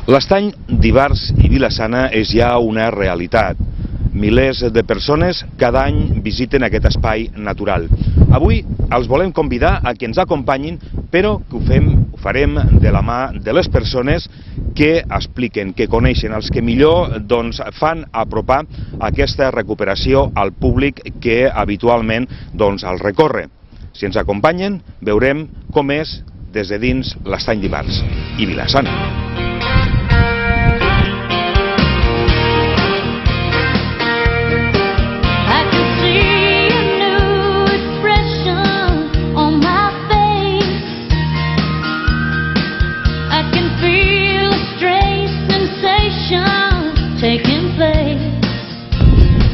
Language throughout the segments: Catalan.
L'estany d'Ivars i Vila-sana és ja una realitat. Milers de persones cada any visiten aquest espai natural. Avui els volem convidar a que ens acompanyin, però que ho farem de la mà de les persones que expliquen, que coneixen, els que millor fan apropar aquesta recuperació al públic que habitualment el recorre. Si ens acompanyen, veurem com és des de dins l'estany d'Ivars i Vila-sana.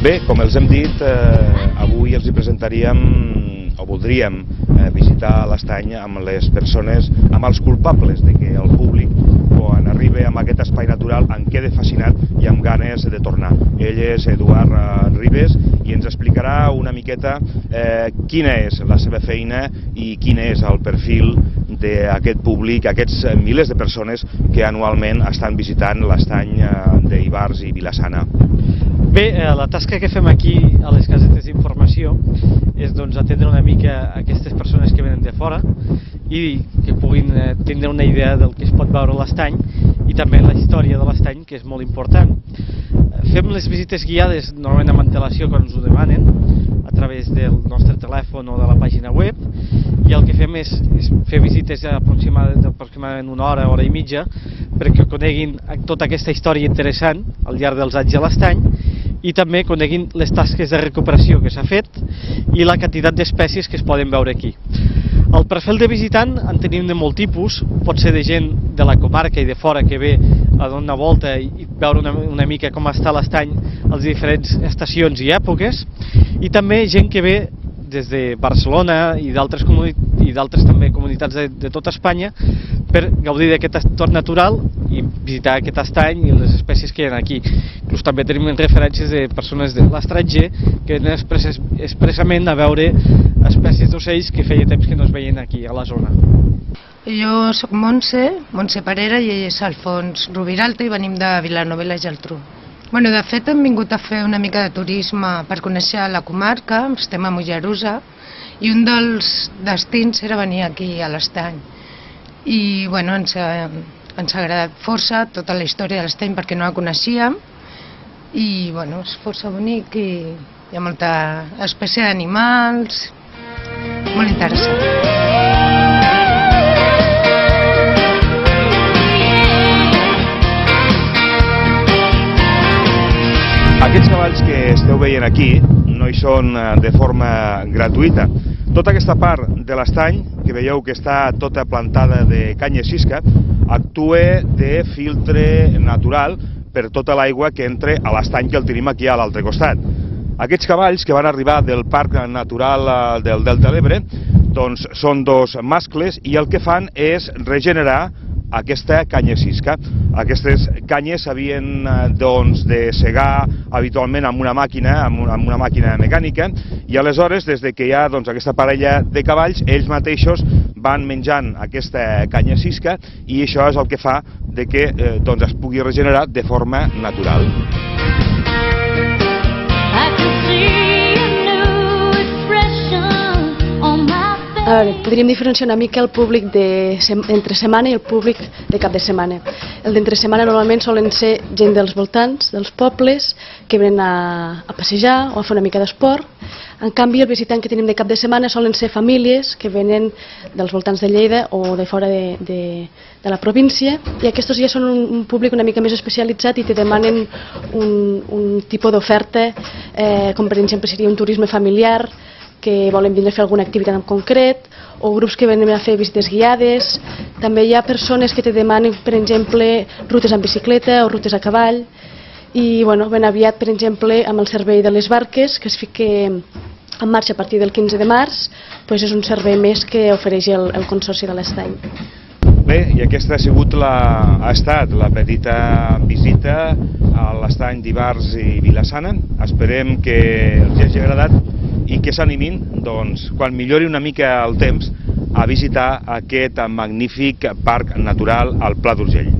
Bé, com els hem dit, avui els presentaríem o voldríem visitar l'estany amb les persones, amb els culpables de que el públic, quan arriba a aquest espai natural, en queda fascinat i amb ganes de tornar. Ell és Eduard Ribes i ens explicarà una miqueta quina és la seva feina i quin és el perfil d'aquest públic, aquests milers de persones que anualment estan visitant l'estany d'Ivars i Vila-sana. Bé, la tasca que fem aquí a les casetes d'informació és atendre una mica aquestes persones que venen de fora i que puguin tindre una idea del que es pot veure a l'estany i també la història de l'estany, que és molt important. Fem les visites guiades normalment amb antelació quan ens ho demanen a través del nostre telèfon o de la pàgina web, i el que fem és fer visites aproximadament una hora, hora i mitja, perquè coneguin tota aquesta història interessant al llarg dels anys a l'estany i també coneguin les tasques de recuperació que s'ha fet i la quantitat d'espècies que es poden veure aquí. El perfil de visitant en tenim de molt tipus, pot ser de gent de la comarca i de fora que ve a donar una volta i veure una mica com està l'estany a les diferents estacions i èpoques, i també gent que ve des de Barcelona i d'altres també comunitats de tota Espanya per gaudir d'aquest entorn natural i visitar aquest estany i les espècies que hi ha aquí. Inclús també tenim referències de persones de l'estranger que venen expressament a veure espècies d'ocells que feia temps que no es veien aquí a la zona. Jo soc Montse Parera, i ell és Alfons Rubiralta i venim de Vilanova i la Geltrú. De fet hem vingut a fer una mica de turisme per conèixer la comarca, estem a Mollerussa, i un dels destins era venir aquí a l'estany. I ens ha agradat força tota la història de l'estany perquè no la coneixíem, i és força bonic i hi ha molta espècie d'animals, molt interessant. Aquests cavalls que esteu veient aquí no hi són de forma gratuïta. Tota aquesta part de l'estany, que veieu que està tota plantada de canya sisca, actua de filtre natural per tota l'aigua que entra a l'estany, que el tenim aquí a l'altre costat. Aquests cavalls que van arribar del Parc Natural del Delta de l'Ebre són dos mascles i el que fan és regenerar aquesta canya sisca. Aquestes canyes s'havien de segar habitualment amb una màquina mecànica, i aleshores, des que hi ha aquesta parella de cavalls, ells mateixos van menjant aquesta canya sisca i això és el que fa que es pugui regenerar de forma natural. A veure, podríem diferenciar una mica el públic d'entre setmana i el públic de cap de setmana. El d'entre setmana normalment solen ser gent dels voltants, dels pobles, que venen a passejar o a fer una mica d'esport. En canvi, el visitant que tenim de cap de setmana solen ser famílies que venen dels voltants de Lleida o de fora de la província, i aquests ja són un públic una mica més especialitzat i te demanen un tipus d'oferta, com per exemple seria un turisme familiar, que volen vindre a fer alguna activitat en concret, o grups que venen a fer visites guiades. També hi ha persones que te demanen, per exemple, rutes en bicicleta o rutes a cavall, i ben aviat, per exemple, amb el servei de les barques, que es fica en marxa a partir del 15 de març, és un servei més que ofereix el Consorci de l'Estany. Bé, i aquesta ha estat la petita visita a l'estany d'Ivars i Vila-sana. Esperem que els hagi agradat i que s'animin, quan millori una mica el temps, a visitar aquest magnífic parc natural al Pla d'Urgell.